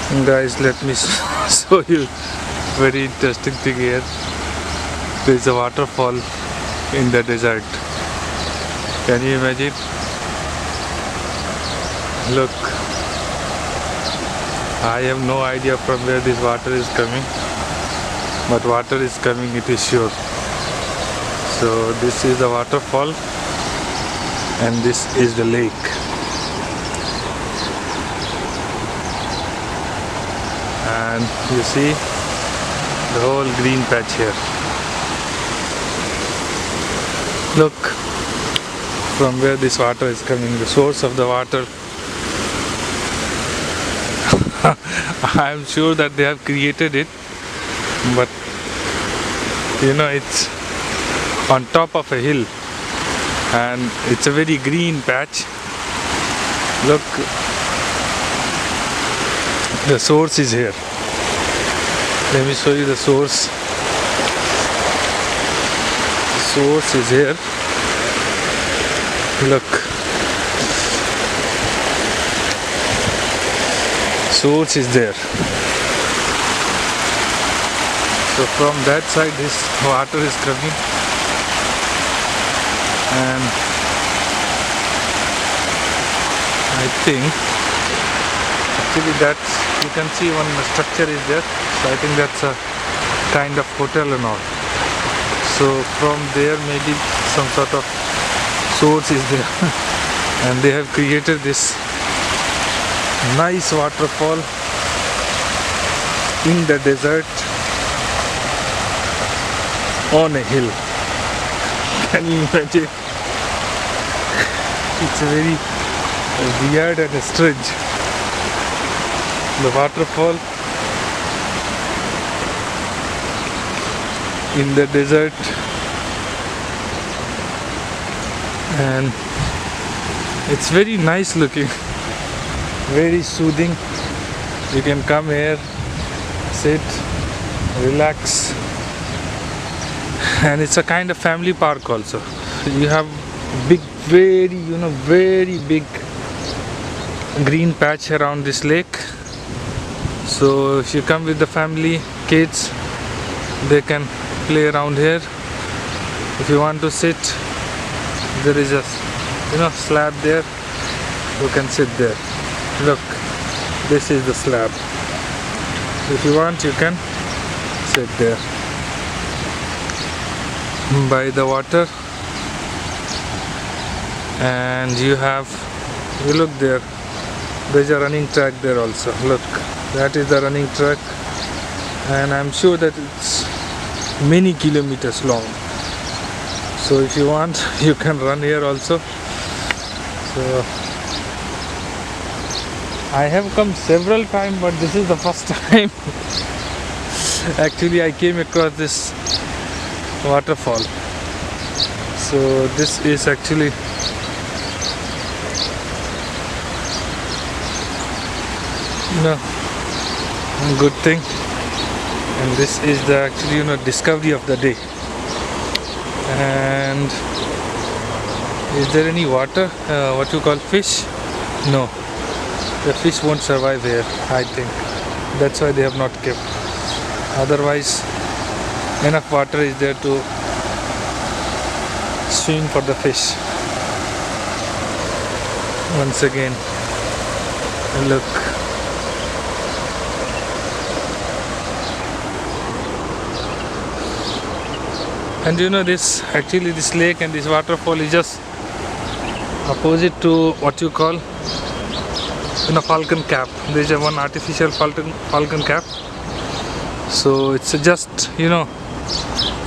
Guys, let me show you very interesting thing here. There is a waterfall in the desert. Can you imagine? Look, I have no idea from where this water is coming, but water is coming, it is sure. So this is the waterfall and this is the lake. And you see the whole green patch here. Look from where this water is coming, the source of the water. I am sure that they have created it, but you know, it's on top of a hill and it's a very green patch. Look, the source is here. Let me show you the source. The source is here. Look, source is there. So from that side this water is coming, and I think actually that's, you can see one structure is there, so I think that's a kind of hotel and all. So from there maybe some sort of source is there and they have created this nice waterfall in the desert on a hill. Can you imagine? It's a very weird and strange. The waterfall in the desert, and it's very nice looking, very soothing. You can come here, sit, relax, and it's a kind of family park also. You have big, very big green patch around this lake. So if you come with the family, kids, they can play around here. If you want to sit, there is a slab there. You can sit there. Look, this is the slab. If you want, you can sit there by the water. And you look there, there's a running track there also. Look, that is the running track, and I'm sure that it's many kilometers long. So if you want, you can run here also. So I have come several times, but this is the first time actually I came across this waterfall. So this is actually a good thing, and this is the actually discovery of the day. And is there any water, what you call fish? No, the fish won't survive here, I think. That's why they have not kept. Otherwise enough water is there to swim for the fish. Once again, look. And this lake and this waterfall is just opposite to what you call falcon cap. There is one artificial falcon cap. So it's just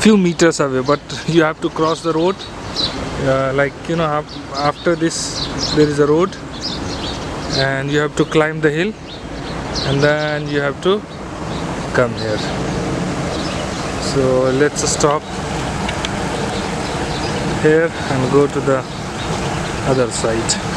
few meters away, but you have to cross the road. After this there is a road, and you have to climb the hill, and then you have to come here. So let's stop here and go to the other side.